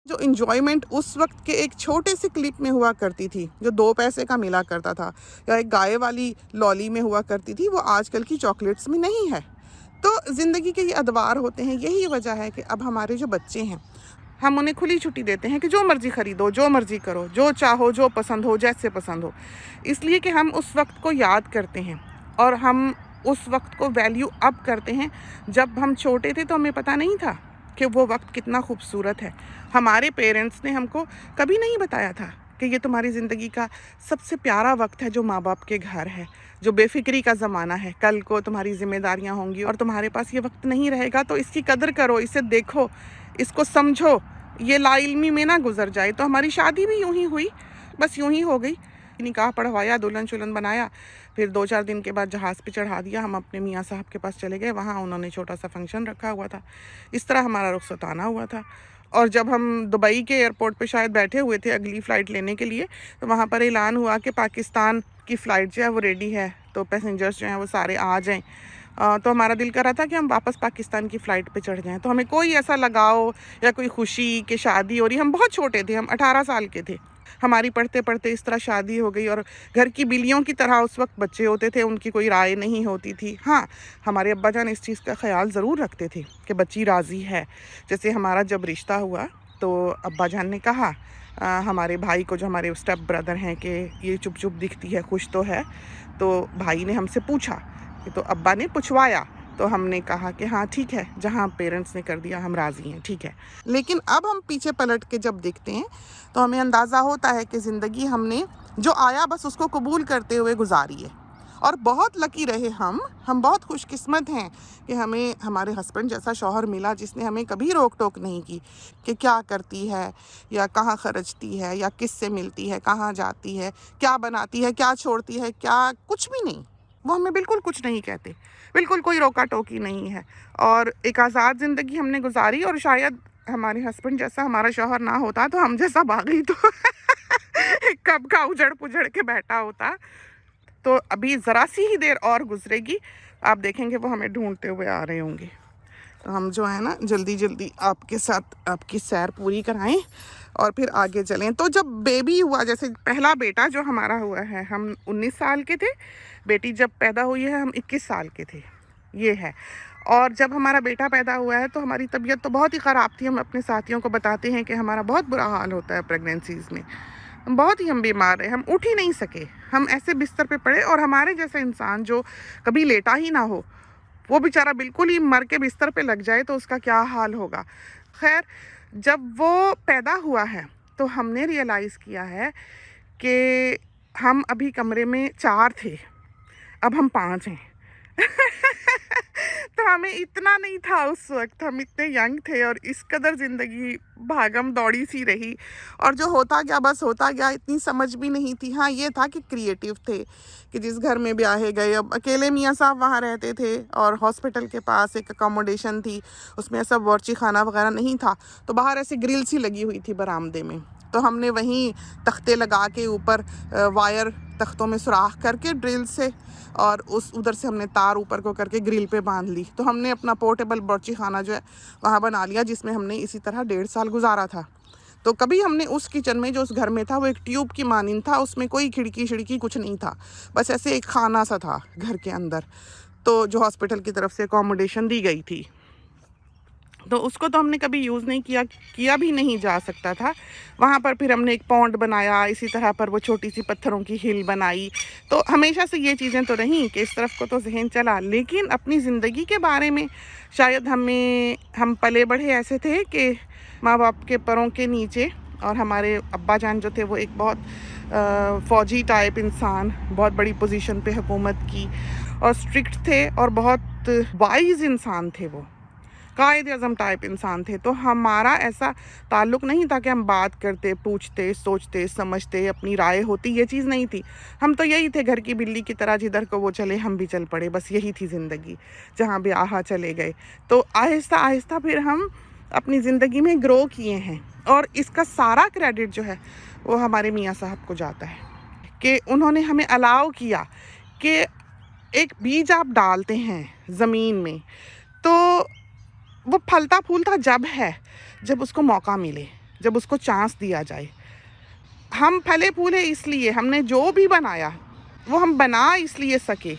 जो इंजॉयमेंट उस वक्त के एक छोटे से क्लिप में हुआ करती थी, जो 2 पैसे का मिला करता था या एक गाय वाली लॉली में हुआ करती थी, वो आजकल की चॉकलेट्स में नहीं है। तो ज़िंदगी के ये अदवार होते हैं। यही वजह है कि अब हमारे जो बच्चे हैं, हम उन्हें खुली छुट्टी देते हैं कि जो मर्ज़ी ख़रीदो, जो मर्ज़ी करो, जो चाहो, जो पसंद हो, जैसे पसंद हो। इसलिए कि हम उस वक्त को याद करते हैं और हम उस वक्त को वैल्यू अब करते हैं। जब हम छोटे थे तो हमें पता नहीं था कि वो वक्त कितना खूबसूरत है। हमारे पेरेंट्स ने हमको कभी नहीं बताया था कि ये तुम्हारी ज़िंदगी का सबसे प्यारा वक्त है, जो माँ बाप के घर है, जो बेफिक्री का ज़माना है। कल को तुम्हारी ज़िम्मेदारियाँ होंगी और तुम्हारे पास ये वक्त नहीं रहेगा, तो इसकी कदर करो, इसे देखो, इसको समझो, ये लाइल्मी में ना गुजर जाए। तो हमारी शादी भी यूं ही हुई, बस यूं ही हो गई। निकाह पढ़वाया, दुल्हन चुल्हन बनाया, फिर 2-4 दिन के बाद जहाज़ पे चढ़ा दिया। हम अपने मियाँ साहब के पास चले गए, वहाँ उन्होंने छोटा सा फंक्शन रखा हुआ था। इस तरह हमारा रुखसताना हुआ था। और जब हम दुबई के एयरपोर्ट पे शायद बैठे हुए थे अगली फ़्लाइट लेने के लिए, तो वहाँ पर ऐलान हुआ कि पाकिस्तान की फ़्लाइट जो है वो रेडी है, तो पैसेंजर्स जो हैं वो सारे आ जाएँ। तो हमारा दिल कर रहा था कि हम वापस पाकिस्तान की फ़्लाइट पे चढ़ जाएँ। तो हमें कोई ऐसा लगाव या कोई खुशी कि शादी हो रही, हम बहुत छोटे थे, हम 18 साल के थे। हमारी पढ़ते पढ़ते इस तरह शादी हो गई और घर की बिल्लियों की तरह उस वक्त बच्चे होते थे, उनकी कोई राय नहीं होती थी। हाँ, हमारे अब्बा जान इस चीज़ का ख्याल ज़रूर रखते थे कि बच्ची राज़ी है। जैसे हमारा जब रिश्ता हुआ तो अब्बा जान ने कहा हमारे भाई को, जो हमारे स्टेप ब्रदर हैं, कि ये चुप चुप दिखती है, खुश तो है। तो भाई ने हमसे पूछा, तो अब्बा ने पूछवाया, तो हमने कहा कि हाँ ठीक है, जहाँ पेरेंट्स ने कर दिया हम राज़ी हैं, ठीक है। लेकिन अब हम पीछे पलट के जब देखते हैं तो हमें अंदाज़ा होता है कि ज़िंदगी हमने जो आया बस उसको कबूल करते हुए गुजारी है। और बहुत लकी रहे हम बहुत खुशकिस्मत हैं कि हमें हमारे हस्बैंड जैसा शौहर मिला, जिसने हमें कभी रोक टोक नहीं की कि क्या करती है या कहाँ खर्चती है या किससे मिलती है, कहाँ जाती है, क्या बनाती है, क्या छोड़ती है, क्या, कुछ भी नहीं। वो हमें बिल्कुल कुछ नहीं कहते, बिल्कुल कोई रोका टोकी नहीं है। और एक आज़ाद ज़िंदगी हमने गुजारी। और शायद हमारे हस्बैंड जैसा हमारा शौहर ना होता तो हम जैसा बागी तो कब का उजड़ पुजड़ के बैठा होता। तो अभी ज़रा सी ही देर और गुजरेगी, आप देखेंगे वो हमें ढूंढते हुए आ रहे होंगे। तो हम जो है ना जल्दी जल्दी आपके साथ आपकी सैर पूरी कराएं और फिर आगे चलें। तो जब बेबी हुआ, जैसे पहला बेटा जो हमारा हुआ है, हम 19 साल के थे, बेटी जब पैदा हुई है हम 21 साल के थे, ये है। और जब हमारा बेटा पैदा हुआ है तो हमारी तबीयत तो बहुत ही ख़राब थी। हम अपने साथियों को बताते हैं कि हमारा बहुत बुरा हाल होता है प्रेगनेंसीज़ में, बहुत ही हम बीमार रहे, हम उठ ही नहीं सके, हम ऐसे बिस्तर पे पड़े। और हमारे जैसा इंसान जो कभी लेटा ही ना हो, वो बेचारा बिल्कुल ही मर के बिस्तर पे लग जाए तो उसका क्या हाल होगा। खैर, जब वो पैदा हुआ है तो हमने रियलाइज़ किया है कि हम अभी कमरे में 4 थे, अब हम 5 हैं। तो हमें इतना नहीं था उस वक्त, हम इतने यंग थे और इस कदर ज़िंदगी भागम दौड़ी सी रही। और जो होता गया बस होता गया, इतनी समझ भी नहीं थी। हाँ, ये था कि क्रिएटिव थे कि जिस घर में ब्याहे गए, अब अकेले मियाँ साहब वहाँ रहते थे और हॉस्पिटल के पास एक अकोमोडेशन थी, उसमें ऐसा बावर्ची खाना वगैरह नहीं था, तो बाहर ऐसे ग्रिल सी लगी हुई थी बरामदे में। तो हमने वहीं तख्ते लगा के ऊपर वायर तख्तों में सुराख करके ड्रिल से, और उस उधर से हमने तार ऊपर को करके ग्रिल पे बांध ली। तो हमने अपना पोर्टेबल बावर्ची खाना जो है वहाँ बना लिया, जिसमें हमने इसी तरह 1.5 साल गुजारा था। तो कभी हमने उस किचन में जो उस घर में था वो एक ट्यूब की मानिंद था, उसमें कोई खिड़की शिड़की कुछ नहीं था, बस ऐसे एक खाना सा था घर के अंदर, तो जो हॉस्पिटल की तरफ से अकोमोडेशन दी गई थी। तो उसको तो हमने कभी यूज़ नहीं किया भी नहीं जा सकता था। वहाँ पर फिर हमने एक पॉन्ड बनाया, इसी तरह पर वो छोटी सी पत्थरों की हिल बनाई। तो हमेशा से ये चीज़ें तो रहीं कि इस तरफ को तो जहन चला, लेकिन अपनी ज़िंदगी के बारे में शायद हम पले बढ़े ऐसे थे कि माँ बाप के पैरों के नीचे। और हमारे अब्बा जान जो थे वो एक बहुत फ़ौजी टाइप इंसान, बहुत बड़ी पोजीशन पे हुकूमत की, और स्ट्रिक्ट थे और बहुत वाइज इंसान थे, वो कायद अज़म टाइप इंसान थे। तो हमारा ऐसा ताल्लुक़ नहीं था कि हम बात करते, पूछते, सोचते, समझते, अपनी राय होती, ये चीज़ नहीं थी। हम तो यही थे, घर की बिल्ली की तरह, जिधर को वो चले हम भी चल पड़े, बस यही थी ज़िंदगी। जहाँ भी आहा चले गए। तो आहिस्ता आहिस्ता फिर हम अपनी ज़िंदगी में ग्रो किए हैं, और इसका सारा क्रेडिट जो है वो हमारे मियाँ साहब को जाता है कि उन्होंने हमें अलाउ किया कि एक बीज आप डालते हैं ज़मीन में, तो वो फलता फूलता जब उसको मौका मिले। जब उसको चांस दिया जाए। हम फले फूले इसलिए, हमने जो भी बनाया वो हम बना इसलिए सके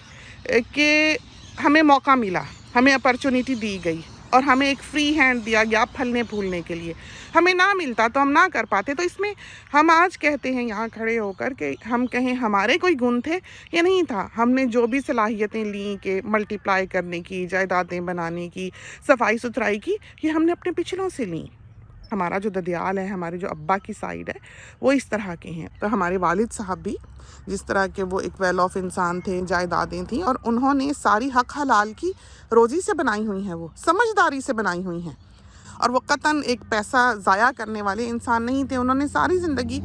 कि हमें मौका मिला, हमें अपॉर्चुनिटी दी गई और हमें एक फ्री हैंड दिया गया फलने फूलने के लिए। हमें ना मिलता तो हम ना कर पाते। तो इसमें हम आज कहते हैं यहाँ खड़े होकर कि हम कहें हमारे कोई गुण थे या नहीं था। हमने जो भी सलाहियतें ली कि मल्टीप्लाई करने की, जायदादें बनाने की, सफाई सुथराई की, ये हमने अपने पिछलों से ली। हमारा जो ददियाल है, हमारे जो अब्बा की साइड है, वो इस तरह के हैं। तो हमारे वालिद साहब भी जिस तरह के वो एक वेल ऑफ इंसान थे, जायदादें थी और उन्होंने सारी हक हलाल की रोज़ी से बनाई हुई हैं, वो समझदारी से बनाई हुई हैं और वो कतन एक पैसा ज़ाया करने वाले इंसान नहीं थे। उन्होंने सारी ज़िंदगी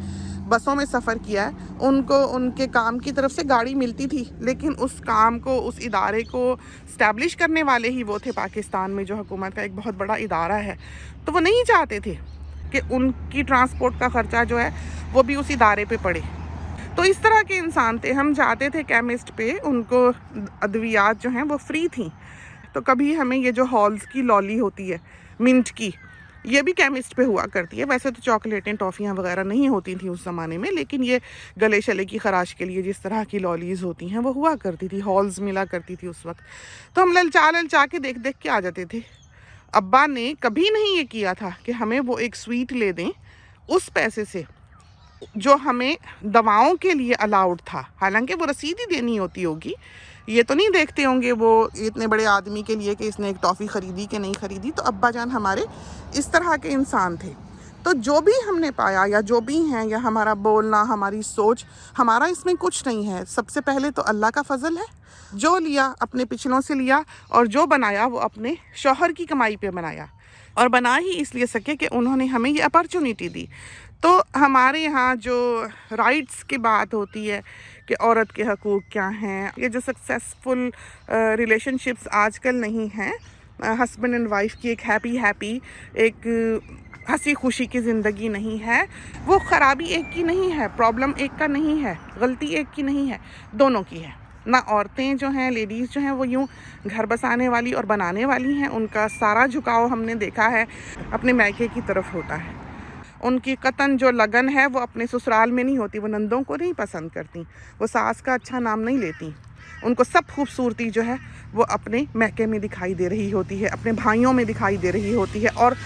बसों में सफ़र किया है। उनको उनके काम की तरफ से गाड़ी मिलती थी, लेकिन उस काम को, उस इदारे को इस्टेब्लिश करने वाले ही वो थे। पाकिस्तान में जो हुकूमत का एक बहुत बड़ा इदारा है, तो वो नहीं चाहते थे कि उनकी ट्रांसपोर्ट का ख़र्चा जो है वो भी उस इदारे पे पड़े। तो इस तरह के इंसान थे। हम जाते थे केमिस्ट पे, उनको अद्वियात जो हैं वो फ्री थी। तो कभी हमें ये जो हॉल्स की लॉली होती है मिंट की, ये भी केमिस्ट पे हुआ करती है। वैसे तो चॉकलेटें, टॉफ़ियाँ वगैरह नहीं होती थी उस ज़माने में, लेकिन ये गले शले की ख़राश के लिए जिस तरह की लॉलीज़ होती हैं वो हुआ करती थी, हॉल्स मिला करती थी उस वक्त। तो हम ललचा ललचा के देख देख के आ जाते थे। अब्बा ने कभी नहीं ये किया था कि हमें वो एक स्वीट ले दें उस पैसे से जो हमें दवाओं के लिए अलाउड था। हालांकि वो रसीद ही देनी होती होगी, ये तो नहीं देखते होंगे वो इतने बड़े आदमी के लिए कि इसने एक टॉफ़ी ख़रीदी कि नहीं ख़रीदी। तो अब्बा जान हमारे इस तरह के इंसान थे। तो जो भी हमने पाया या जो भी हैं, या हमारा बोलना, हमारी सोच, हमारा इसमें कुछ नहीं है। सबसे पहले तो अल्लाह का फ़ज़ल है। जो लिया अपने पिछलों से लिया और जो बनाया वो अपने शौहर की कमाई पे बनाया, और बना ही इसलिए सके कि उन्होंने हमें ये अपॉर्चुनिटी दी। तो हमारे यहाँ जो राइट्स की बात होती है कि औरत के हकूक़ क्या हैं, ये जो सक्सेसफुल रिलेशनशिप्स आजकल नहीं हैं, हस्बैंड एंड वाइफ की एक हैप्पी एक हंसी खुशी की ज़िंदगी नहीं है, वो ख़राबी एक की नहीं है, प्रॉब्लम एक का नहीं है, गलती एक की नहीं है, दोनों की है। ना औरतें जो हैं, लेडीज़ जो हैं, वो यूँ घर बसाने वाली और बनाने वाली हैं। उनका सारा झुकाव हमने देखा है अपने मायके की तरफ होता है। उनकी कतन जो लगन है वो अपने ससुराल में नहीं होती। वो नंदों को नहीं पसंद करती, वो सास का अच्छा नाम नहीं लेती। उनको सब खूबसूरती जो है वो अपने मैके में दिखाई दे रही होती है, अपने भाइयों में दिखाई दे रही होती है। और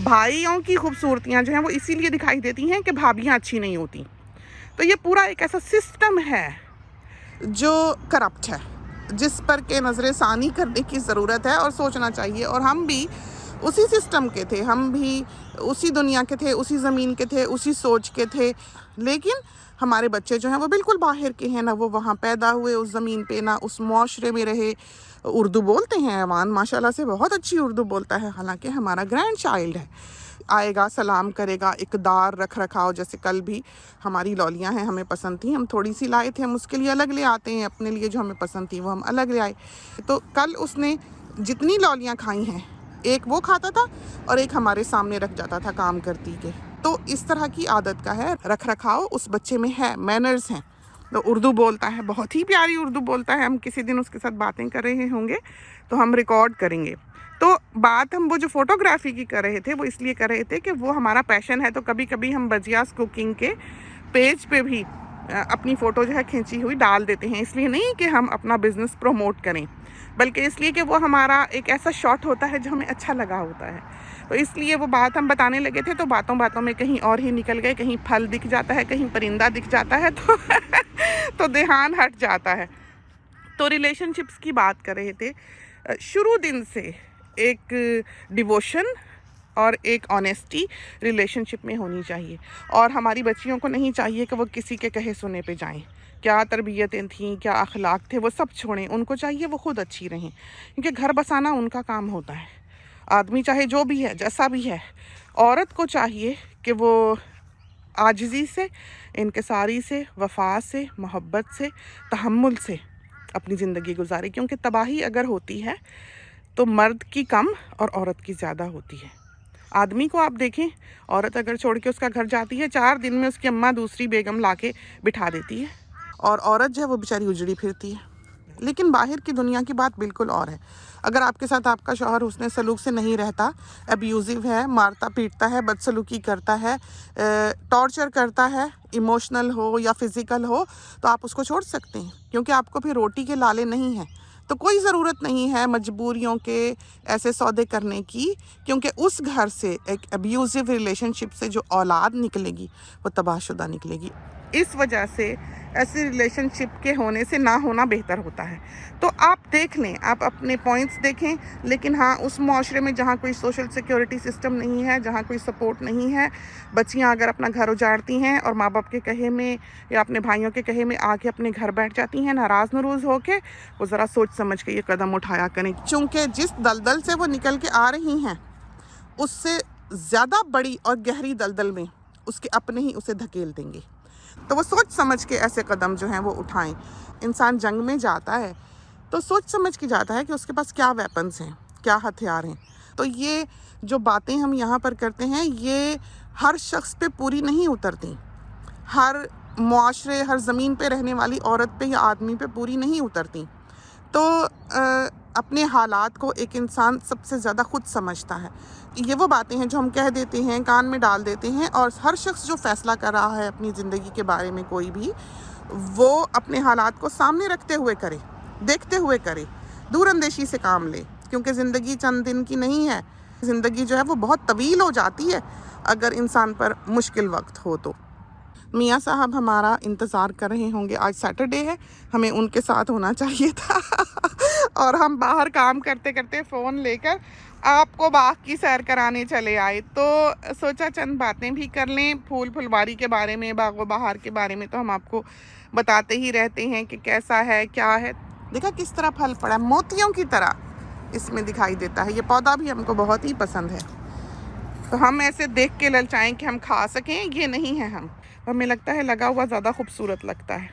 भाइयों की खूबसूरतियाँ जो हैं वो इसीलिए दिखाई देती हैं कि भाभियाँ अच्छी नहीं होती। तो ये पूरा एक ऐसा सिस्टम है जो करप्ट है, जिस पर के नज़र सानी करने की ज़रूरत है और सोचना चाहिए। और हम भी उसी सिस्टम के थे, हम भी उसी दुनिया के थे, उसी ज़मीन के थे, उसी सोच के थे। लेकिन हमारे बच्चे जो हैं वो बिल्कुल बाहर के हैं, ना वो वहाँ पैदा हुए उस ज़मीन पे, ना उस मुआशरे में रहे। उर्दू बोलते हैं, ऐवान माशाल्लाह से बहुत अच्छी उर्दू बोलता है, हालांकि हमारा ग्रैंड चाइल्ड है। आएगा, सलाम करेगा, इक़दार, रख रखाव। जैसे कल भी हमारी लॉलियाँ हैं, हमें पसंद थी, हम थोड़ी सी लाए थे, हम उसके लिए अलग ले आते हैं, अपने लिए जो हमें पसंद थी वो हम अलग ले आए। तो कल उसने जितनी लॉलियाँ खाई हैं, एक वो खाता था और एक हमारे सामने रख जाता था काम करती के। तो इस तरह की आदत का है, रख रखाव उस बच्चे में है, मैनर्स हैं। तो उर्दू बोलता है, बहुत ही प्यारी उर्दू बोलता है। हम किसी दिन उसके साथ बातें कर रहे होंगे तो हम रिकॉर्ड करेंगे। तो बात हम वो जो फ़ोटोग्राफ़ी की कर रहे थे वो इसलिए कर रहे थे कि वो हमारा पैशन है। तो कभी कभी हम बजियास कुकिंग के पेज पे भी अपनी फ़ोटो जो है खींची हुई डाल देते हैं। इसलिए नहीं कि हम अपना बिज़नेस प्रमोट करें, बल्कि इसलिए कि वो हमारा एक ऐसा शॉट होता है जो हमें अच्छा लगा होता है। तो इसलिए वो बात हम बताने लगे थे, तो बातों बातों में कहीं और ही निकल गए। कहीं फल दिख जाता है, कहीं परिंदा दिख जाता है, तो ध्यान हट जाता है। तो रिलेशनशिप्स की बात कर रहे थे। शुरू दिन से एक डिवोशन और एक ऑनेस्टी रिलेशनशिप में होनी चाहिए। और हमारी बच्चियों को नहीं चाहिए कि वो किसी के कहे सुने पे जाएं। क्या तरबियतें थीं, क्या अखलाक थे, वो सब छोड़ें। उनको चाहिए वो खुद अच्छी रहें, क्योंकि घर बसाना उनका काम होता है। आदमी चाहे जो भी है, जैसा भी है, औरत को चाहिए कि वो आजिज़ी से, इनकिसारी से, वफ़ा से, मोहब्बत से, तहम्मुल से अपनी ज़िंदगी गुजारे। क्योंकि तबाही अगर होती है तो मर्द की कम और औरत की ज़्यादा होती है। आदमी को आप देखें, औरत अगर छोड़ के उसका घर जाती है, 4 दिन में उसकी अम्मा दूसरी बेगम ला के बिठा देती है, और औरत जो है वो बेचारी उजड़ी फिरती है। लेकिन बाहर की दुनिया की बात बिल्कुल और है। अगर आपके साथ आपका शौहर हुस्न सलूक से नहीं रहता, अब्यूज़िव है, मारता पीटता है, बदसलूकी करता है, टॉर्चर करता है, इमोशनल हो या फिज़िकल हो, तो आप उसको छोड़ सकते हैं, क्योंकि आपको फिर रोटी के लाले नहीं हैं। तो कोई ज़रूरत नहीं है मजबूरियों के ऐसे सौदे करने की, क्योंकि उस घर से एक अब्यूज़िव रिलेशनशिप से जो औलाद निकलेगी वो तबाहशुदा निकलेगी। इस वजह से ऐसे रिलेशनशिप के होने से ना होना बेहतर होता है। तो आप देख लें, आप अपने पॉइंट्स देखें, लेकिन हाँ, उस माशरे में जहाँ कोई सोशल सिक्योरिटी सिस्टम नहीं है, जहाँ कोई सपोर्ट नहीं है, बच्चियाँ अगर अपना घर उजाड़ती हैं और माँ बाप के कहे में या अपने भाइयों के कहे में आके अपने घर बैठ जाती हैं नाराज़ नरूज़ होके, वो ज़रा सोच समझ के ये कदम उठाया करें, क्योंकि जिस दलदल से वो निकल के आ रही हैं उससे ज़्यादा बड़ी और गहरी दलदल में उसके अपने ही उसे धकेल देंगे। तो वो सोच समझ के ऐसे कदम जो हैं वो उठाएं। इंसान जंग में जाता है तो सोच समझ के जाता है कि उसके पास क्या वेपन्स हैं, क्या हथियार हैं। तो ये जो बातें हम यहाँ पर करते हैं ये हर शख्स पे पूरी नहीं उतरती, हर मुआशरे, हर ज़मीन पे रहने वाली औरत पे या आदमी पे पूरी नहीं उतरती। तो अपने हालात को एक इंसान सबसे ज़्यादा खुद समझता है। ये वो बातें हैं जो हम कह देते हैं, कान में डाल देते हैं, और हर शख्स जो फ़ैसला कर रहा है अपनी ज़िंदगी के बारे में, कोई भी, वो अपने हालात को सामने रखते हुए करे, देखते हुए करे, दूरअंदेशी से काम ले, क्योंकि ज़िंदगी चंद दिन की नहीं है। ज़िंदगी जो है वो बहुत तवील हो जाती है अगर इंसान पर मुश्किल वक्त हो तो। मियाँ साहब हमारा इंतज़ार कर रहे होंगे, आज सैटरडे है, हमें उनके साथ होना चाहिए था और हम बाहर काम करते करते फ़ोन लेकर आपको बाग की सैर कराने चले आए। तो सोचा चंद बातें भी कर लें फूल फुलवारी के बारे में, बागो बहार के बारे में तो हम आपको बताते ही रहते हैं कि कैसा है, क्या है। देखा किस तरह फल पड़ा, मोतियों की तरह इसमें दिखाई देता है। ये पौधा भी हमको बहुत ही पसंद है, तो हम ऐसे देख के ललचाएं कि हम खा सकें, ये नहीं है। हम हमें लगता है लगा हुआ ज़्यादा खूबसूरत लगता है।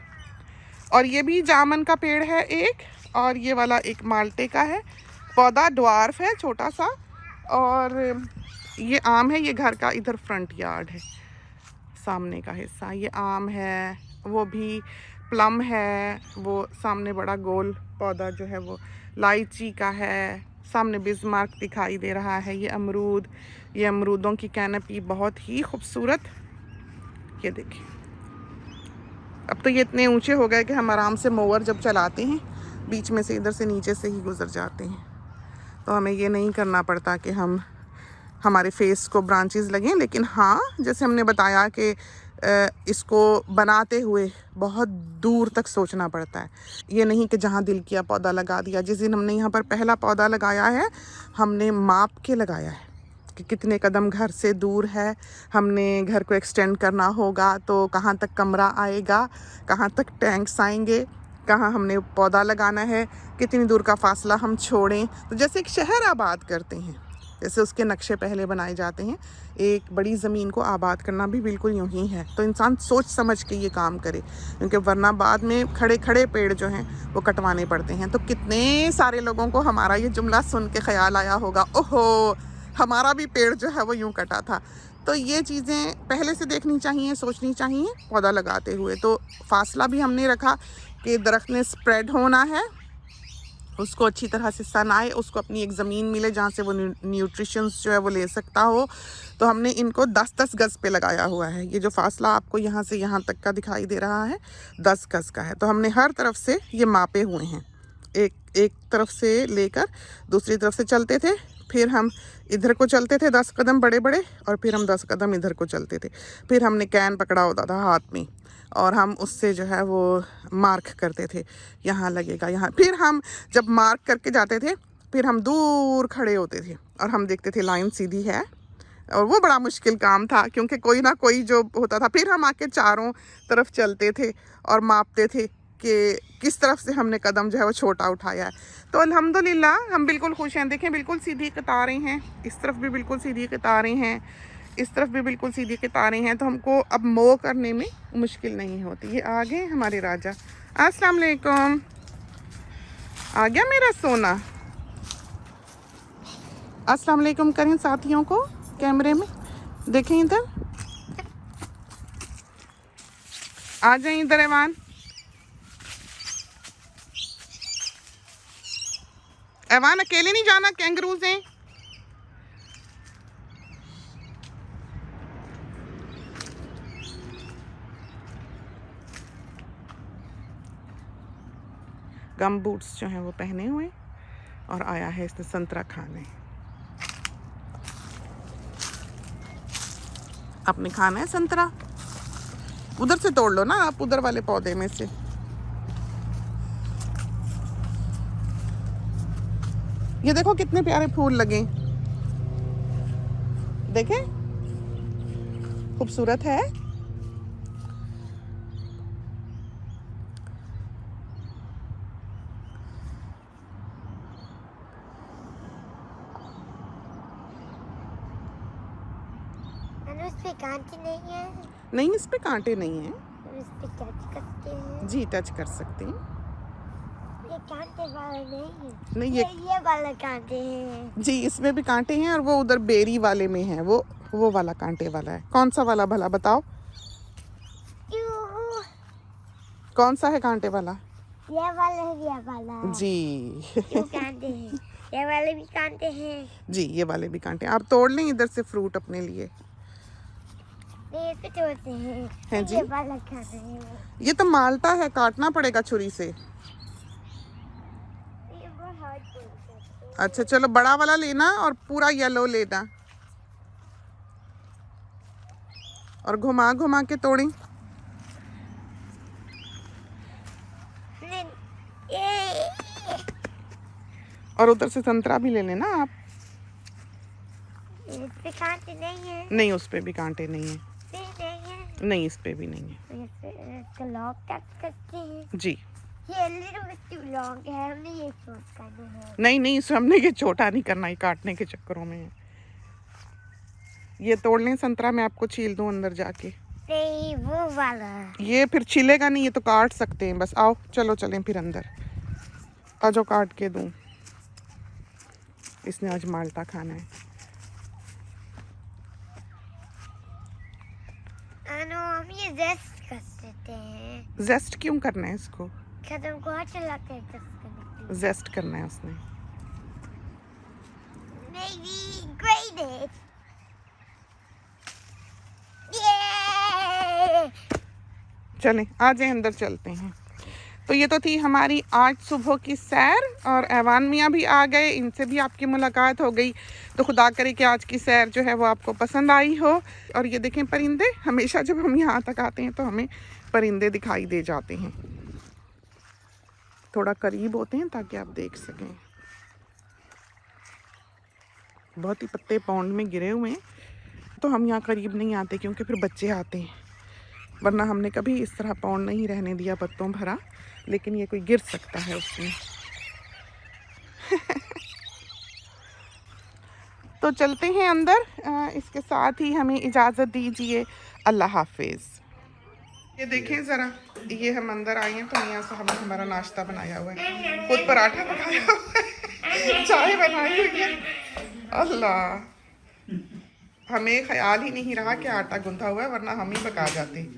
और ये भी जामन का पेड़ है एक, और ये वाला एक माल्टे का है। पौधा ड्वार्फ है, छोटा सा, और ये आम है। ये घर का इधर फ्रंट यार्ड है, सामने का हिस्सा ये आम है, वो भी प्लम है, वो सामने बड़ा गोल पौधा जो है वो लाइची का है, सामने बिस्मार्क दिखाई दे रहा है। ये अमरूद, ये अमरूदों की कैनपी बहुत ही खूबसूरत। ये देखिए, अब तो ये इतने ऊंचे हो गए कि हम आराम से मोवर जब चलाते हैं बीच में से, इधर से नीचे से ही गुजर जाते हैं। तो हमें ये नहीं करना पड़ता कि हम हमारे फेस को ब्रांचेस लगें। लेकिन हाँ, जैसे हमने बताया कि इसको बनाते हुए बहुत दूर तक सोचना पड़ता है। ये नहीं कि जहाँ दिल किया पौधा लगा दिया। जिस दिन हमने यहाँ पर पहला पौधा लगाया है, हमने माप के लगाया है कि कितने कदम घर से दूर है, हमने घर को एक्सटेंड करना होगा तो कहाँ तक कमरा आएगा, कहाँ तक टैंक्स आएंगे, कहाँ हमने पौधा लगाना है, कितनी दूर का फासला हम छोड़ें। तो जैसे एक शहर आबाद करते हैं, जैसे उसके नक्शे पहले बनाए जाते हैं, एक बड़ी ज़मीन को आबाद करना भी बिल्कुल यूँ ही है। तो इंसान सोच समझ के ये काम करे, क्योंकि वरना बाद में खड़े खड़े पेड़ जो हैं वो कटवाने पड़ते हैं। तो कितने सारे लोगों को हमारा ये जुमला सुन के ख्याल आया होगा, ओहो हमारा भी पेड़ जो है वो यूँ कटा था। तो ये चीज़ें पहले से देखनी चाहिए, सोचनी चाहिए पौधा लगाते हुए। तो फासला भी हमने रखा कि दरख्त ने स्प्रेड होना है, उसको अच्छी तरह से सन आए, उसको अपनी एक ज़मीन मिले जहाँ से वो न्यूट्रिशंस जो है वो ले सकता हो। तो हमने इनको 10-10 गज़ पे लगाया हुआ है। ये जो फासला आपको यहाँ से यहाँ तक का दिखाई दे रहा है 10 गज़ का है। तो हमने हर तरफ से ये मापे हुए हैं, एक तरफ से लेकर दूसरी तरफ से चलते थे, फिर हम इधर को चलते थे 10 कदम बड़े बड़े, और फिर हम 10 कदम इधर को चलते थे। फिर हमने कैन पकड़ा होता था हाथ में और हम उससे जो है वो मार्क करते थे, यहाँ लगेगा यहाँ। फिर हम जब मार्क करके जाते थे, फिर हम दूर खड़े होते थे और हम देखते थे लाइन सीधी है, और वो बड़ा मुश्किल काम था क्योंकि कोई ना कोई जो होता था। फिर हम आके चारों तरफ चलते थे और मापते थे कि किस तरफ से हमने कदम जो है वो छोटा उठाया है। तो अल्हम्दुलिल्लाह हम बिल्कुल खुश हैं। देखें बिल्कुल सीधी कतारें हैं, इस तरफ भी बिल्कुल सीधी कतारें हैं, इस तरफ भी बिल्कुल सीधी कतारें हैं। तो हमको अब मो करने में मुश्किल नहीं होती। ये आ गए हमारे राजा। अस्सलाम वालेकुम, आ गया मेरा सोना। अस्सलाम वालेकुम करें साथियों को कैमरे में, देखें इधर, आ जाए इधर ऐवान। ऐवान अकेले नहीं जाना, कैंगरूज हैं। गम बूट्स जो हैं वो पहने हुए और आया है इसने संतरा खाने। आपने खाना है संतरा? उधर से तोड़ लो ना आप, उधर वाले पौधे में से। ये देखो कितने प्यारे फूल लगे, देखें, खूबसूरत है। उस पे कांटे नहीं है? नहीं, इस पे कांटे नहीं हैं। उस पे टच करते हैं? जी, टच कर सकते हैं। ये कांटे वाला नहीं है? नहीं, ये वाला कांटे हैं। जी, इसमें भी कांटे हैं और वो उधर बेरी वाले में है, वो वाला कांटे वाला है। कौन सा वाला भला बताओ? कौन सा है कांटे वाला? ये वाला है, ये वाला। जी। क्यों कांटे हैं? ये वाले भी कांटे हैं। जी, ये वाले भी कांटे हैं। आप तोड़ लें इधर से फ्रूट अपने लिए। ये पे तोड़ते हैं जी? ये वाला खाना है। ये तो माल्टा है, काटना पड़ेगा छुरी से। ये बहुत हार्ड पड़ता है। अच्छा चलो, बड़ा वाला लेना और पूरा येलो लेना और घुमा घुमा के तोड़ी। और उधर से संतरा भी ले लेना आप। इस पे कांटे नहीं है? नहीं, उस पे भी कांटे नहीं है। नहीं है? नहीं, इस पे भी नहीं है। इसका लॉन्ग कट करते हैं। जी। ये लिटिल बिट टू लॉन्ग है, हमने ये शॉर्ट करना है। नहीं, इस हमने ये छोटा नहीं करना, ये काटने के चक्करों में। ये तोड़ लें संतरा, मैं आपको छील दूं अंदर जाके। नहीं, वो वाला। ये फिर छिलेगा नहीं, ये तो काट सकते हैं बस। आओ चलो चलें फिर अंदर, आ जाओ काट के दूं। इसने आज माल्टा खाना है। हम ये जेस्ट कर सकते हैं। जेस्ट क्यों करना है इसको? खत्म को अच्छा लगता है जेस्ट करने के लिए। जेस्ट करना है उसने। Maybe graded. Yeah! चलें आ जाए अंदर चलते हैं। तो ये तो थी हमारी आज सुबह की सैर और ऐवान मियाँ भी आ गए, इनसे भी आपकी मुलाकात हो गई। तो खुदा करे कि आज की सैर जो है वो आपको पसंद आई हो। और ये देखें परिंदे, हमेशा जब हम यहाँ तक आते हैं तो हमें परिंदे दिखाई दे जाते हैं। थोड़ा करीब होते हैं ताकि आप देख सकें। बहुत ही पत्ते पौंड में गिरे हुए हैं, तो हम यहाँ करीब नहीं आते क्योंकि फिर बच्चे आते हैं, वरना हमने कभी इस तरह पौंड नहीं रहने दिया पत्तों भरा। लेकिन ये कोई गिर सकता है उसमें। तो चलते हैं अंदर। इसके साथ ही हमें इजाज़त दीजिए। अल्लाह हाफिज़। ये देखें ज़रा, ये हम अंदर आए हैं तो मियाँ साहब ने हमारा नाश्ता बनाया हुआ है, खुद पराठा बनाया हुआ है, चाय बनाई हुई है। अल्लाह, हमें ख्याल ही नहीं रहा कि आटा गूंथा हुआ है, वरना हम ही पका जाते।